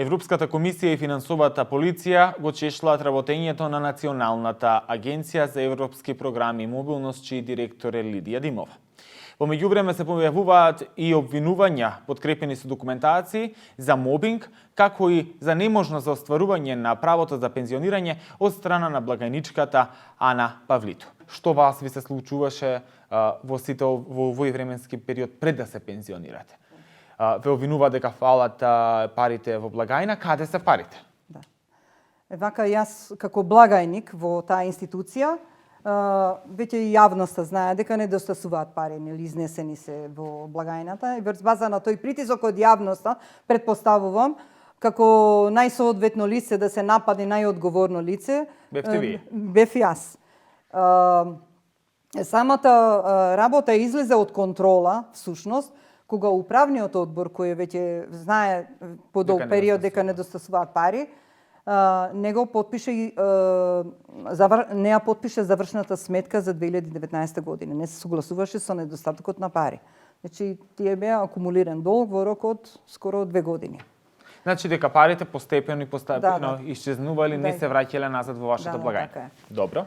Европската комисија и финансовата полиција го чешлаат работењето на Националната агенција за европски програми и мобилност, чиј директор е Лидија Димова. Во меѓувреме се појавуваат и обвинувања, подкрепени со документации, за мобинг, како и за неможност за остварување на правото за пензионирање од страна на благајничката Ана Павлито. Што вас ви се случуваше во овој временски период пред да се пензионирате? Ве обвинува дека фалат парите во благајна, каде се парите? Да. Вака јас како благајник во таа институција, веќе и јавноста знае дека недостасуваат пари, нели изнесени се во благајната, и врз база на тој притисок од јавноста, предпоставувам, како најсоодветно лице да се нападне најодговорно лице, Бевте ви? Бев јас. Самата работа излезе од контрола, всушност, кога управниот одбор, кој веќе знае по долг период дека недостасуваат пари, не ја потпише завршната сметка за 2019 година. Не се согласуваше со недостатокот на пари. Значи, тие беа акумулиран долг во рок од скоро 2 години. Значи дека парите постепено исчезнували, не се враќале назад во вашата благајна. Така е. Добро.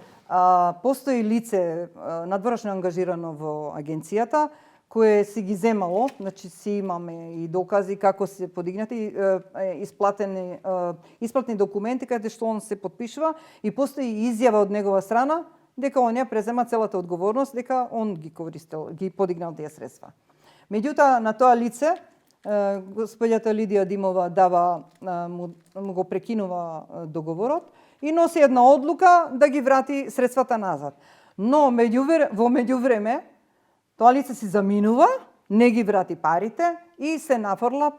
Постои лице надворешно ангажирано во агенцијата, кое си ги земало, значи си имаме и докази како се подигнати исплатни документи каде што он се подпишува, и постои изјава од негова страна дека он ја презема целата одговорност, дека он ги користел, ги подигнал тие средства. Меѓутоа на тоа лице господјата Лидија Димова му го прекинува договорот и носи една одлука да ги врати средствата назад. Но во меѓувреме тоа лице си заминува, не ги врати парите и се нафрла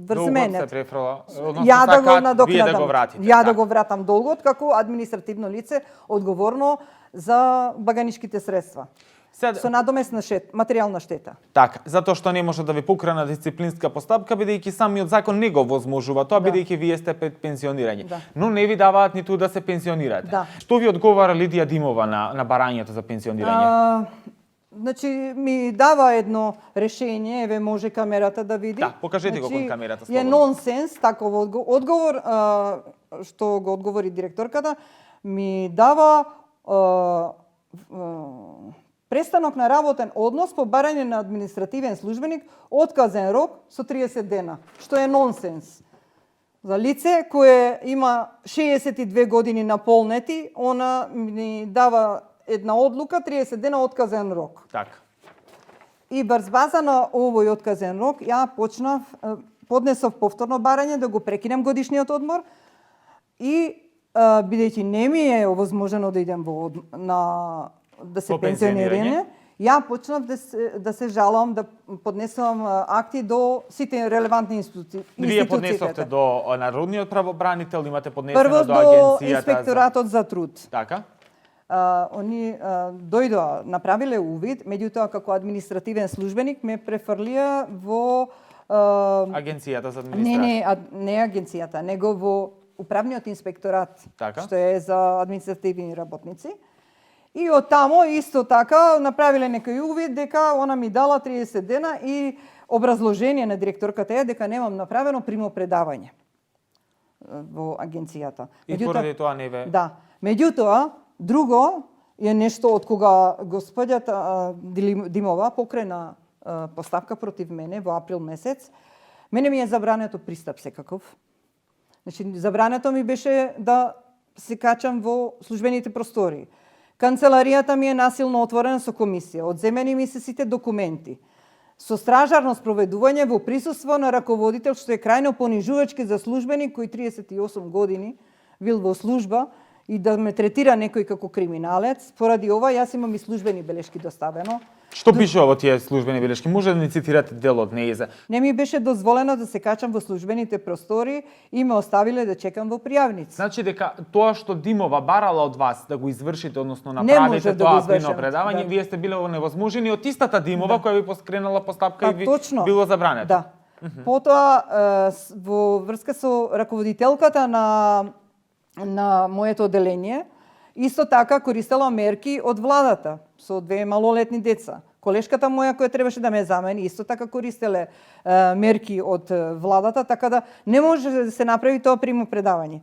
врз мене. Долгот се префрла, ја да го надокнадам. Вие да го вратите. Ја да го вратам долгот како административно лице одговорно за благајничките средства. Со надомесна материјална штета. Така, затоа што не може да ви покрена дисциплинска постапка, бидејќи самиот закон не го возможува тоа, бидејќи вие сте пред пензионирање. Но не ви даваат ниту да се пензионирате. Што ви одговара Лидија Димова на барањето за пензионирање? Значи, ми дава едно решение, еве може камерата да види. Да, покажете го кон камерата. Е нонсенс таков одговор, што го одговори директорката, ми дава престанок на работен однос по барање на административен службеник, отказен рок со 30 дена, што е нонсенс. За лице кое има 62 години наполнети, она ми дава една одлука, 30 дена отказен рок. Така. И врз база на овој отказен рок, ја поднесов повторно барање да го прекинем годишниот одмор и бидејќи не ми е овозможено да идем да се пензионирање, ја почнав да се жалам, да поднесувам акти до сите релевантни институции. Вие поднесовте до Народниот правобранител, имате поднесено прво до агенцијата. Прво до Инспекторатот за труд. Така. Они дојдоа, направиле увид, меѓутоа како административен службеник ме префрлија во агенцијата за администрација. Не агенцијата, него во управниот инспекторат, што е за административни работници. И од тамо исто така направиле некој увид дека она ми дала 30 дена и образложение на директорката е дека немам направено примопредавање во агенцијата. И поради тоа не ве... Да. Меѓутоа, друго е нешто од кога господјата Димова покрена постапка против мене во април месец. Мене ми е забрането пристап секаков. Значи, забрането ми беше да се качам во службените простори. Канцеларијата ми е насилно отворена со комисија. Одземени ми се сите документи. Со стражарно спроведување во присуство на раководител, што е крајно понижувачки за службеник кој 38 години бил во служба, и да ме третира некој како криминалец. Поради ова, јас имам и службени белешки доставено. Што пише во тие службени белешки? Може да ни цитирате дел од нејзе? Не ми беше дозволено да се качам во службените простори и ме оставиле да чекам во пријавници. Значи дека тоа што Димова барала од вас да го извршите, односно направите тоа предавање, вие сте биле невозможени од истата Димова која ви поскренала постапка и ви било забрането. Да. Потоа во врска со раководителката на моето одделение, исто така користела мерки од владата со 2 малолетни деца, Колешката моја која требаше да ме замени, исто така користеле мерки од владата, така да не може да се направи тоа примо предавање.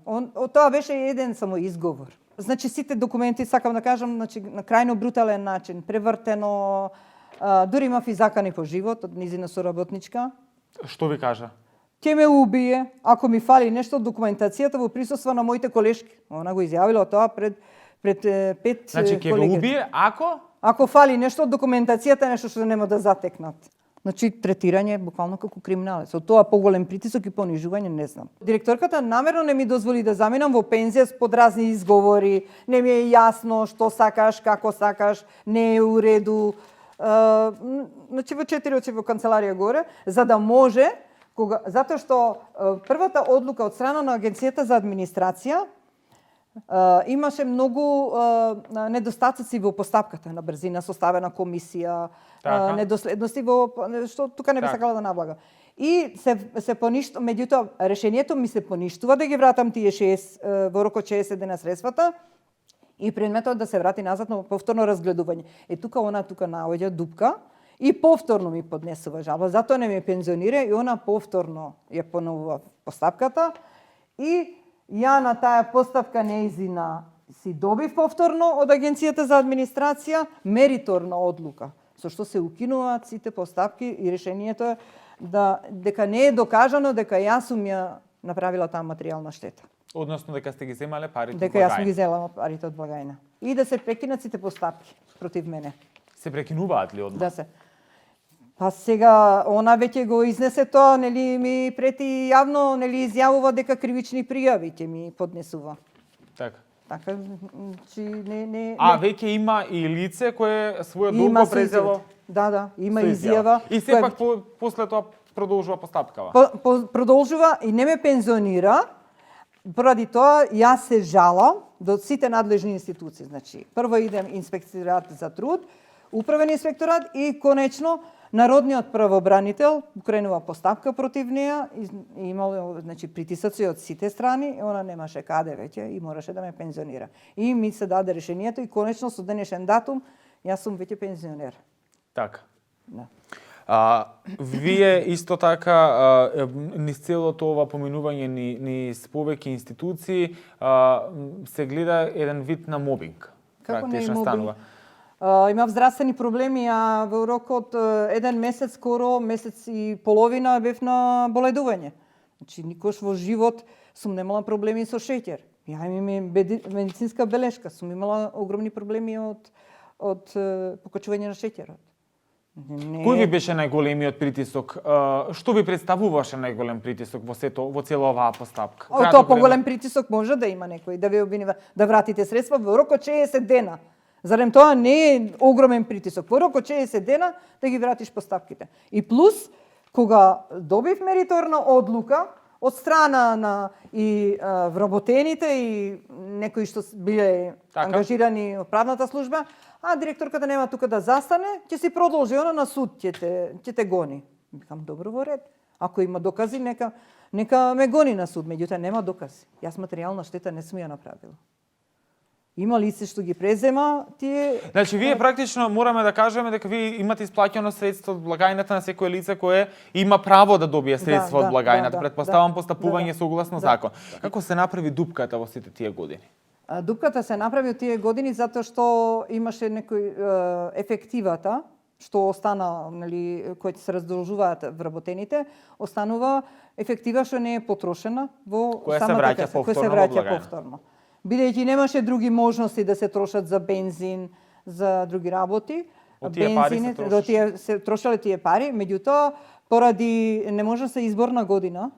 Тоа беше еден само изговор. Значи сите документи, сакам да кажам, значи на крајно брутален начин, превртено, дури имав и закани по живот од низина соработничка. Што ви кажа? Ќе ме убие ако ми фали нешто од документацијата во присуство на моите колешки. Она го изјавила тоа пред 5 Значи ќе ве убие ако фали нешто од документацијата, нешто што нема да затекнат. Значи третирање буквално како криминалец. Од тоа поголем притисок и понижување не знам. Директорката намерно не ми дозволи да заминам во пензија под разни изговори. Не ми е јасно што сакаш, како сакаш, не е у реду. Значи во 4 очи во канцеларија горе, за да може затоа што првата одлука од страна на Агенцијата за администрација имаше многу недостатоци во постапката, на брзина составена комисија, недоследности во што тука не би сакала да наблага. И се поништува, меѓутоа решението ми се поништува да ги вратам тие 6 во рок од 60 дена средствата и предметот да се врати назад на повторно разгледување. Тука наоѓа дупка и повторно ми поднесува жалба, затоа не ме пензионира и она повторно ја поновува постапката и ја на таа постапка неизина си добив повторно од Агенцијата за администрација мериторна одлука, со што се укинуваат сите постапки и решението е дека не е докажано дека јас сум ја направила таа материјална штета. Односно дека сте ги земале парите од дека јас сум ги зела парите од благајна. И да се прекинат сите постапки против мене. Се прекинуваат ли одмah? Да се. Па сега она веќе го изнесе тоа, нели ми прети јавно, нели изјавува дека кривични пријави ќе ми поднесува. Така. Така, чи не. Веќе има и лице кое својот долг го презело. Да, има изјава. И сепак после тоа продолжува постапкава. Продолжува и не ме пензионира. Поради тоа јас се жалам до сите надлежни институции. Значи, прво идем инспекторат за труд, управен инспекторат и конечно Народниот правобранител покренува постапка против неа и имало значи притисоци од сите страни, и она немаше каде веќе и мораше да ме пензионира. И ми се даде решението и конечно со денешен датум јас сум веќе пензионер. Така. Да. Вие исто така низ целото ова поминување низ повеќе институции се гледа еден вид на мобинг. Како не е мобинг? Станува. Имав здравствени проблеми, а во рок од еден месец, скоро месец и половина бев на боледување. Значи, никош во живот сум немала проблеми со шеќер. Ја имам медицинска белешка, сум имала огромни проблеми од покачување на шеќерот. Кој ви беше најголемиот притисок? Што ви представуваше најголем притисок во цела оваа постапка? Тоа поголем притисок може да има некој, да ви обвинува да вратите средства во рок од 60 дена. Зарем тоа не е огромен притисок. Во рок од 60 дена да ги вратиш постапките. И плюс, кога добив мериторна одлука од страна на и вработените и некои што биле ангажирани од правната служба, директорката нема тука да застане, ќе си продолжи она на суд, ќе те гони. Викам, добро, во ред. Ако има докази, нека ме гони на суд, меѓутоа нема докази. Јас материјална штета не сум ја направила. Има лице што ги презема тие. Значи вие практично мораме да кажеме дека вие имате исплаќено средство од благајната на секое лице кое има право да добие средство од благајната, претпоставам постапување согласно закон. Како се направи дупката во сите тие години? Дупката се направи од тие години затоа што имаше некој ефективата што остана, нели, кои се раздолжуваат вработените, останува ефектива што не е потрошена во самата каса, која се враќа повторно. Бидејќи немаше други можности да се трошат за бензин, за други работи, се трошале тие пари, меѓутоа поради неможната изборна година,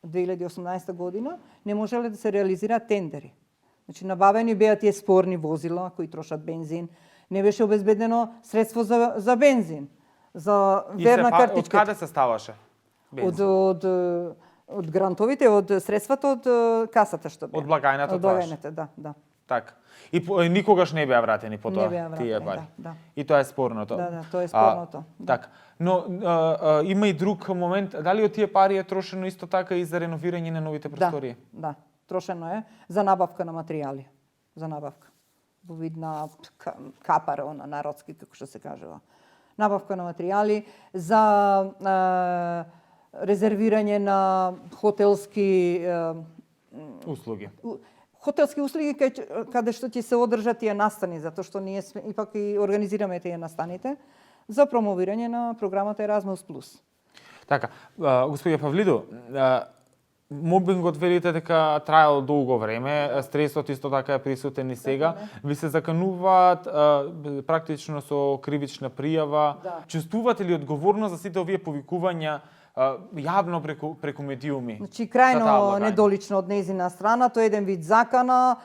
2018 година, не можеле да се реализираат тендери. Значи набавени беа тие спорни возила кои трошат бензин, не беше обезбедено средство за бензин, за верна картичка. Од каде се ставаше бензин? Од грантовите, од средствата од касата што беа. Од благајната, од благајната, да. Така. И никогаш не беа вратени по тоа тие пари. Да. И тоа е спорното. Да, тоа е спорното. Така. Но има и друг момент, дали од тие пари е трошено исто така и за реновирање на новите простории? Да, трошено е за набавка на материјали, за набавка. Во вид на капар, народски, како што се кажува. набавка на материјали, за резервирање на хотелски услуги. Хотелски услуги каде што ќе се одржат тие настани, затоа што ние ипак и организираме тие настаните за промовирање на програмата Erasmus+. Така, господје Павлиду, мобингот велите дека траел долго време, стресот исто така е присутен и сега. Ви се закануваат практично со кривична пријава. Да. Чувствувате ли одговорност за сите овие повикувања јавно преку медиуми? Значи, крајно недолично од нејзина страна, тоа е еден вид закана,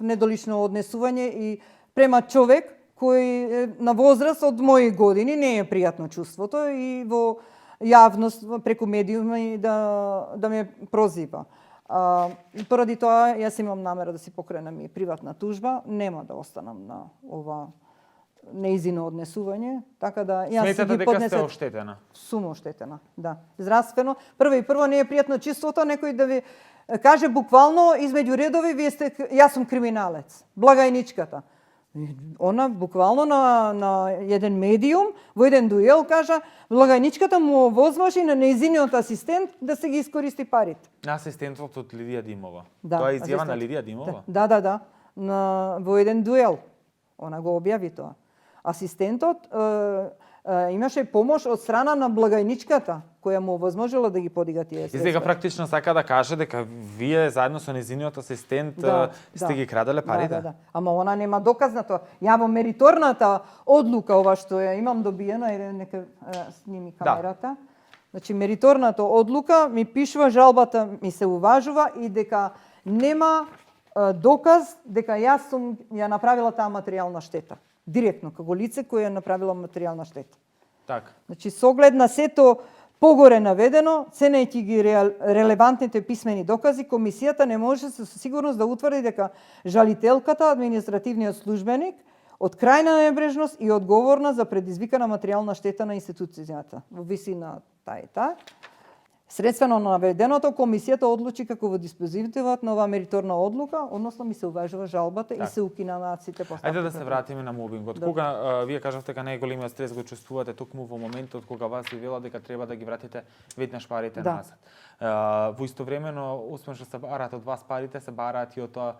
недолично однесување и према човек кој е на возраст од мои години, не е пријатно чувството и во јавност преку медиуми да ме прозива. И поради тоа јас имам намера да си покренам и приватна тужба, нема да останам на ова неизино однесување, така да јас си Сметате ги дека поднесам. сте оштетена? Сум оштетена, да. Здравствено. Прво не е пријатно чувството некој да ви каже буквално измеѓу редови јас сум криминалец, благајничката. Она буквално на еден медиум, во еден дуел кажа, благајничката му возможи на нејзиниот асистент да се ги искористи парите. Асистентот од Лидија Димова. Да, Тоа е изјава на асистент. Лидија Димова? Да. Во еден дуел. Она го објави тоа. Асистентот имаше помош од страна на благајничката, која му овозможила да ги подига тие И средства. сега практично сака да каже дека вие заедно со незиниот асистент сте ги краделе парите? Да. Ама она нема доказ на тоа. Ја во мериторната одлука, ова што ја имам добиена, нека сними камерата. Значи, мериторната одлука ми пишува, жалбата ми се уважува и дека нема доказ дека јас сум ја направила таа материјална штета. Директно, како лице кој ја направила материјална штета. Така. Значи, со оглед на сето погоре наведено, ценејќи ги релевантните писмени докази, комисијата не може со сигурност да утврди дека жалителката, административниот службеник, од крајна небрежност и одговорна за предизвикана материјална штета на институцијата во висина таа. Средствено на наведеното, комисијата одлучи како во диспозитивот на оваа мериторна одлука, односно ми се уважува жалбата и се укинуваат сите постапки. Ајде да се вратиме на мобингот. Кога вие кажавте дека најголемиот стрес го чувствувате токму во моментот кога вас ви вела дека треба да ги вратите веднаш парите назад. Во истовремено успешно се бараат од вас парите, се бараат и од тоа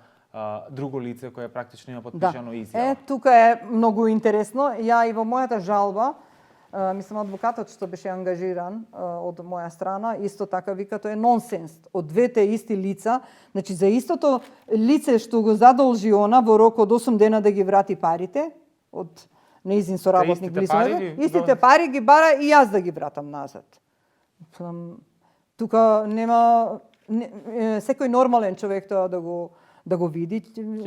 друго лице кое практично има подпишано изјава. Тука е многу интересно. Ја и во мојата жалба, мислам, адвокатот што беше ангажиран од моја страна, исто така вика тоа е нонсенс. Од двете исти лица, значи за истото лице што го задолжи она во рок од 8 дена да ги врати парите, од неизин соработник близо, истите пари ги бара и јас да ги вратам назад. Тука нема секој нормален човек тоа да го види.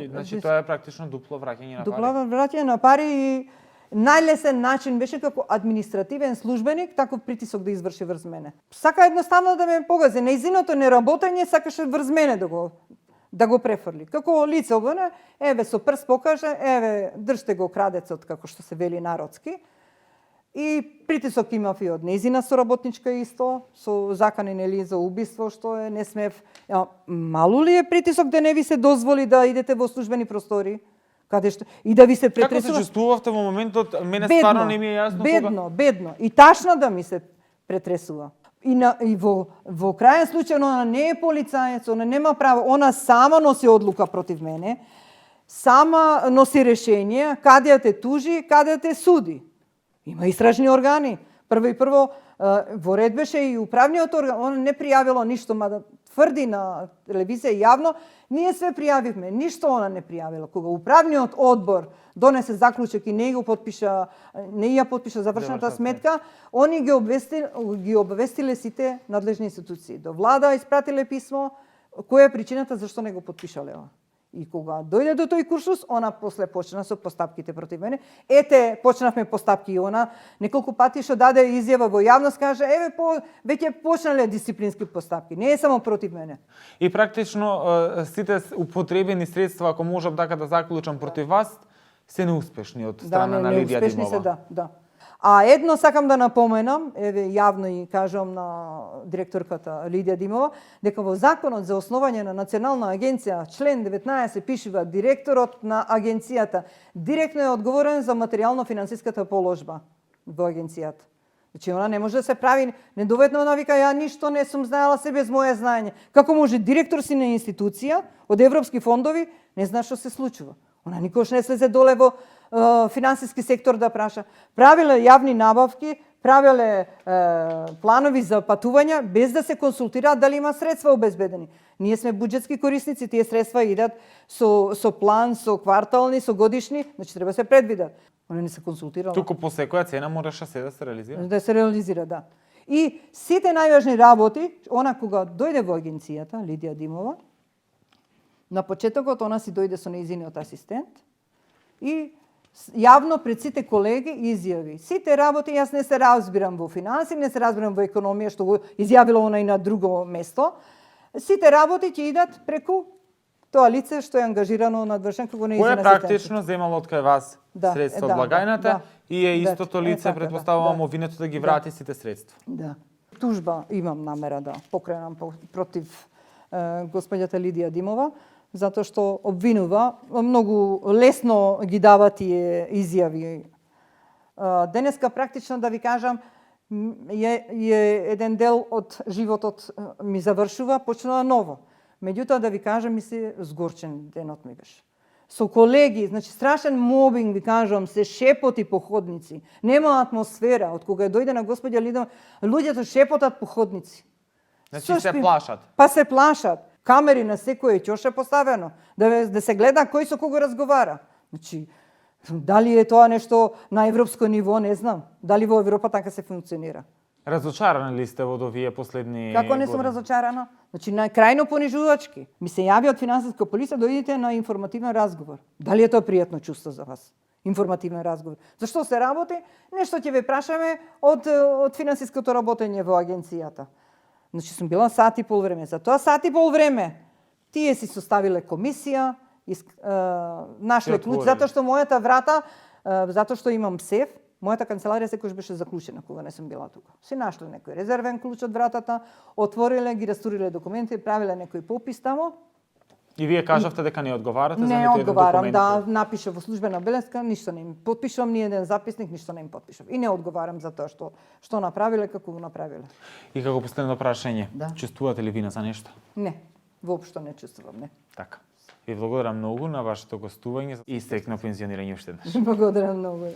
Значи тоа е практично дупло враќање на пари. Дупло враќање на пари и најлесен начин беше како административен службеник таков притисок да изврши врз мене. Сака едноставно да ме погази. Нејзиното неработење сакаше врз мене да го префрли. Како лице обвинено, еве со прст покаже, еве држте го крадецот, како што се вели народски. И притисок имав и од нејзина соработничка исто, со закани нели за убиство, што не смев. Малу ли е притисок да не ви се дозволи да идете во службени простори? Каде што и да ви се претресува. Како се чувствувавте во моментот? Мене стварно не ми е јасно бедно и ташна да ми се претресува. И во крајен случај она не е полицаец, она нема право, она сама носи одлука против мене, сама носи решение каде да те тужи, каде да те суди. Има истражни органи. Прво во ред беше и управниот орган, он не пријавило ништо, мада тврди на телевизија јавно, ние све пријавивме, ништо она не пријавило. Кога управниот одбор донесе заклучок и не ја подпиша завршната сметка, они ги обвестиле сите надлежни институции. До влада испратиле писмо, која е причината зашто не го подпишале ова. И кога дојде до тој куршус, она после почна со постапките против мене. Почнавме постапки и она неколку пати што даде изјава во јавност, каже, веќе почнале дисциплински постапки, не е само против мене. И практично сите употребени средства, ако можам така да заклучам против вас, се неуспешни од страна на Лидија Димова. Да. А едно сакам да напоменам, еве јавно и кажам на директорката Лидија Димова, дека во законот за основање на национална агенција, член 19 пишува директорот на агенцијата директно е одговорен за материјално-финансиската положба во агенцијата. Значи, она не може да се прави недоведно, она вика, ја ништо не сум знаела се без моје знаење. Како може директор си на институција од европски фондови, не знае што се случува. Она никош не слезе доле во финансиски сектор да праша. Правиле јавни набавки, правиле планови за патувања, без да се консултираат дали има средства обезбедени. Ние сме буџетски корисници, тие средства идат со план, со квартални, со годишни, значи треба се предвидат. Она не се консултирала. Туку по секоја цена мораше се да се реализира? Да се реализира, да. И сите најважни работи, она кога дојде во агенцијата, Лидија Димова, на почетокот она си дојде со нејзиниот асистент и јавно пред сите колеги изјави. Сите работи, јас не се разбирам во финанси, не се разбирам во економија, што го изјавила она и на друго место. Сите работи ќе идат преку тоа лице што е ангажирано надвршен како нејзин асистент. Кој е практично земало од кај вас Да, средства од да, благајната да. и е истото лице, така, предпоставувам, да. обвинето да ги врати сите средства? Да. Тужба имам намера да покренам против господјата Лидија Димова, затоа што обвинува, многу лесно ги дава тие изјави. Денеска практично да ви кажам, е еден дел од животот ми завршува, почнува ново. Меѓутоа да ви кажам, ми се згорчен денот ми беше. Со колеги, значи страшен мобинг, ви кажам, се шепоти по ходници. Нема атмосфера. Од кога дојде на господја Лидија, луѓето шепотат по ходници. Значи се плашат. Па се плашат. Камери на секој ќош е поставено. Да се гледа кој со кого разговара. Значи, дали е тоа нешто на европско ниво, не знам. Дали во Европа така се функционира. Разочарани ли сте во овие последни Како не сум години? разочарана? Значи, крајно понижувачки. Ми се јави од финансиска полиција, дојдете на информативен разговор. Дали е тоа пријатно чувство за вас? Информативен разговор. Зашто се работи? Нешто ќе ве прашаме од финансиското работење во агенцијата. Значи, сум била сат и пол време. За тоа сат и пол време тие си составиле комисија, нашле клуч, затоа што мојата врата, затоа што имам сеф, мојата канцеларија секојаш беше заклучена кога не сум била тука. Си нашле некој резервен клуч од вратата, отвориле, ги растуриле документи, правиле некој попис тамо. И вие кажавте дека не одговарате за Не ниту еден одговарам, документ? да напиша во службена белеска, ништо не им потпишувам, ни еден записник, ништо не им потпишувам. И не одговарам за тоа што направиле, како го направиле. И како последно прашање, Да. чувствувате ли вина за нешто? Не, воопшто не чувствувам, не. Така. Ви благодарам многу на вашето гостување и среќно пензионирање уште еднаш. Благодарам многу.